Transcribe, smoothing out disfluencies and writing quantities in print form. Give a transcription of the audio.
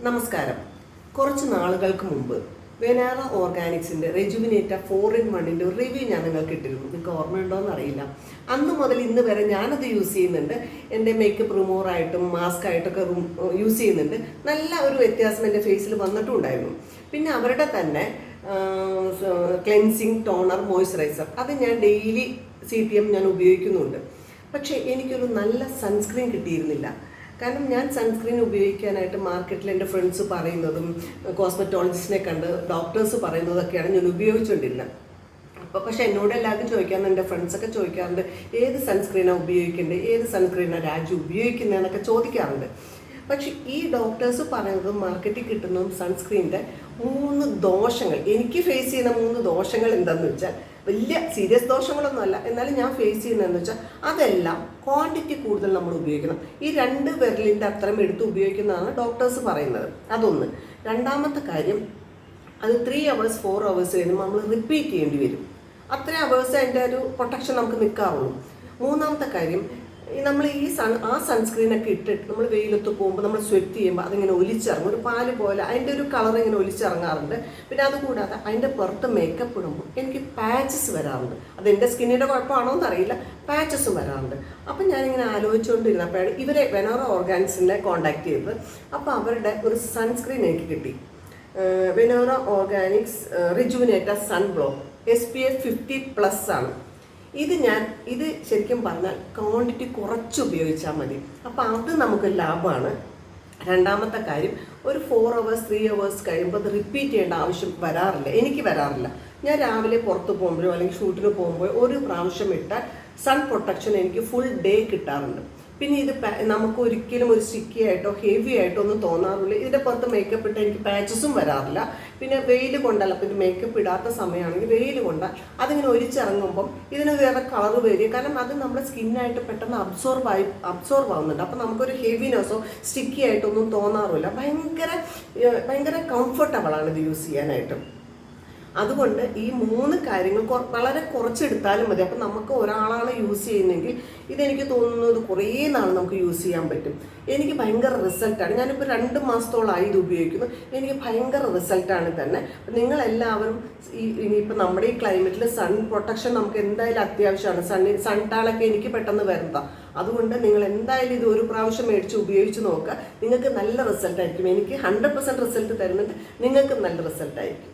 നമസ്കാരം. കുറച്ച് നാളുകൾക്ക് മുമ്പ് വെനാറ ഓർഗാനിക്സിൻ്റെ റെജുവിനേറ്റ 4-in-1 ഒരു റിവ്യൂ ഞാൻ നിങ്ങൾക്ക് ഇട്ടിരുന്നു. നിങ്ങൾക്ക് ഓർമ്മയുണ്ടോ എന്നറിയില്ല. അന്ന് മുതൽ ഇന്ന് വരെ ഞാനത് യൂസ് ചെയ്യുന്നുണ്ട്. എൻ്റെ മേക്കപ്പ് റിമൂവറായിട്ടും മാസ്ക് ആയിട്ടൊക്കെ യൂസ് ചെയ്യുന്നുണ്ട്. നല്ല ഒരു വ്യത്യാസം എൻ്റെ ഫേസിൽ വന്നിട്ടുണ്ടായിരുന്നു. പിന്നെ അവരുടെ തന്നെ ക്ലെൻസിങ് ടോണർ മോയ്സ്ചറൈസർ അത് ഞാൻ ഡെയിലി CTM ഞാൻ ഉപയോഗിക്കുന്നുണ്ട്. പക്ഷേ എനിക്കൊരു നല്ല സൺസ്ക്രീൻ കിട്ടിയിരുന്നില്ല. കാരണം ഞാൻ സൺസ്ക്രീൻ ഉപയോഗിക്കാനായിട്ട് മാർക്കറ്റിൽ എൻ്റെ ഫ്രണ്ട്സ് പറയുന്നതും കോസ്മെറ്റോളജിസ്റ്റിനെ കണ്ട് ഡോക്ടേഴ്സ് പറയുന്നതൊക്കെയാണ് ഞാൻ ഉപയോഗിച്ചുകൊണ്ടിരുന്നത്. അപ്പോൾ പക്ഷേ എന്നോട് എല്ലാവരും ചോദിക്കാറുണ്ട്, എൻ്റെ ഫ്രണ്ട്സൊക്കെ ചോദിക്കാറുണ്ട്, ഏത് സൺസ്ക്രീനാണ് ഉപയോഗിക്കേണ്ടത്, ഏത് സൺസ്ക്രീനാണ് രാജു ഉപയോഗിക്കുന്നതെന്നൊക്കെ ചോദിക്കാറുണ്ട്. പക്ഷെ ഈ ഡോക്ടേഴ്സ് പറയുന്നതും മാർക്കറ്റിൽ കിട്ടുന്നതും സൺസ്ക്രീനിൻ്റെ 3 ദോഷങ്ങൾ, എനിക്ക് ഫേസ് ചെയ്യുന്ന 3 ദോഷങ്ങൾ എന്താണെന്ന് വെച്ചാൽ, വലിയ സീരിയസ് ദോഷങ്ങളൊന്നുമല്ല, എന്നാലും ഞാൻ ഫേസ് ചെയ്യുന്നതെന്ന് വെച്ചാൽ അതെല്ലാം ക്വാണ്ടിറ്റി കൂടുതൽ നമ്മൾ ഉപയോഗിക്കണം. ഈ 2 വിരലിൻ്റെ അത്രയും എടുത്ത് ഉപയോഗിക്കുന്നതാണ് ഡോക്ടേഴ്സ് പറയുന്നത്. അതൊന്ന്. രണ്ടാമത്തെ കാര്യം, അത് 3 hours 4 hours കഴിയുമ്പോൾ നമ്മൾ റിപ്പീറ്റ് ചെയ്യേണ്ടി വരും. അത്രയും അവേഴ്സ് അതിൻ്റെ ഒരു പ്രൊട്ടക്ഷൻ നമുക്ക് നിൽക്കാറുള്ളൂ. മൂന്നാമത്തെ കാര്യം, നമ്മൾ ഈ സൺസ്ക്രീനൊക്കെ ഇട്ടിട്ട് നമ്മൾ വെയിലത്ത് പോകുമ്പോൾ നമ്മൾ സ്വെറ്റ് ചെയ്യുമ്പോൾ അതിങ്ങനെ ഒലിച്ചിറങ്ങും, ഒരു പാല് പോലെ അതിൻ്റെ ഒരു കളർ ഇങ്ങനെ ഒലിച്ചിറങ്ങാറുണ്ട്. പിന്നെ അതുകൂടാതെ അതിൻ്റെ പുറത്ത് മേക്കപ്പ് ഇടുമ്പോൾ എനിക്ക് പാച്ചസ് വരാറുണ്ട്. അതെൻ്റെ സ്കിന്നിൻ്റെ കുഴപ്പമാണോ എന്നറിയില്ല, പാച്ചസും വരാറുണ്ട്. അപ്പം ഞാനിങ്ങനെ ആലോചിച്ചുകൊണ്ടിരുന്നപ്പോഴാണ് ഇവരെ വെനാറ ഓർഗാനിക്സിനെ കോൺടാക്ട് ചെയ്തത്. അപ്പോൾ അവരുടെ ഒരു സൺസ്ക്രീൻ എനിക്ക് കിട്ടി. വെനാറ ഓർഗാനിക്സ് റിജുവിനേറ്റ സൺബ്ലോക്ക് SPF 50+ ആണ്. ഇത് ശരിക്കും പറഞ്ഞാൽ ക്വാണ്ടിറ്റി കുറച്ച് ഉപയോഗിച്ചാൽ മതി. അപ്പോൾ അത് നമുക്ക് ലാഭമാണ്. രണ്ടാമത്തെ കാര്യം, ഒരു 4 hours 3 hours കഴിയുമ്പോൾ അത് റിപ്പീറ്റ് ചെയ്യേണ്ട ആവശ്യം വരാറില്ല, എനിക്ക് വരാറില്ല. ഞാൻ രാവിലെ പുറത്ത് പോകുമ്പോഴോ അല്ലെങ്കിൽ ഷൂട്ടിന് പോകുമ്പോഴോ ഒരു പ്രാവശ്യം ഇട്ടാൽ സൺ പ്രൊട്ടക്ഷൻ എനിക്ക് ഫുൾ ഡേ കിട്ടാറുണ്ട്. പിന്നെ ഇത് നമുക്ക് ഒരിക്കലും ഒരു സ്റ്റിക്കി ആയിട്ടോ ഹെവി ആയിട്ടോ ഒന്നും തോന്നാറില്ല. ഇതിൻ്റെ പുറത്ത് മേക്കപ്പ് ഇട്ട് എനിക്ക് പാച്ചസും വരാറില്ല. പിന്നെ വെയിൽ കൊണ്ടല്ല, പിന്നെ മേക്കപ്പ് ഇടാത്ത സമയമാണെങ്കിൽ വെയിൽ കൊണ്ടാൽ അതിങ്ങനെ ഒലിച്ചിറങ്ങുമ്പം ഇതിന് വേറെ കളർ വരിക. കാരണം അത് നമ്മുടെ സ്കിന്നായിട്ട് പെട്ടെന്ന് അബ്സോർവ് ആവുന്നുണ്ട്. അപ്പം നമുക്കൊരു ഹെവിനെസ്സോ സ്റ്റിക്കി ആയിട്ടൊന്നും തോന്നാറില്ല. ഭയങ്കര കംഫർട്ടബിളാണ് ഇത് യൂസ് ചെയ്യാനായിട്ട്. അതുകൊണ്ട് ഈ 3 കാര്യങ്ങൾ വളരെ കുറച്ചെടുത്താലും മതി. അപ്പം നമുക്ക് ഒരാളാണ് യൂസ് ചെയ്യുന്നതെങ്കിൽ ഇതെനിക്ക് തോന്നുന്നത് കുറേ നാൾ നമുക്ക് യൂസ് ചെയ്യാൻ പറ്റും. എനിക്ക് ഭയങ്കര റിസൾട്ടാണ്. ഞാനിപ്പോൾ 2 മാസത്തോളമായി ഇത് ഉപയോഗിക്കുന്നു. എനിക്ക് ഭയങ്കര റിസൾട്ടാണ് തന്നെ. നിങ്ങളെല്ലാവരും ഇനിയിപ്പോൾ നമ്മുടെ ഈ ക്ലൈമറ്റിൽ സൺ പ്രൊട്ടക്ഷൻ നമുക്ക് എന്തായാലും അത്യാവശ്യമാണ്. സൺടാളൊക്കെ എനിക്ക് പെട്ടെന്ന് വരുന്നതാണ്. അതുകൊണ്ട് നിങ്ങൾ എന്തായാലും ഇത് ഒരു പ്രാവശ്യം മേടിച്ച് ഉപയോഗിച്ച് നോക്കുക. നിങ്ങൾക്ക് നല്ല റിസൾട്ടായിരിക്കും. എനിക്ക് 100% റിസൾട്ട് തരുന്നുണ്ട്, നിങ്ങൾക്ക് നല്ല റിസൾട്ടായിരിക്കും.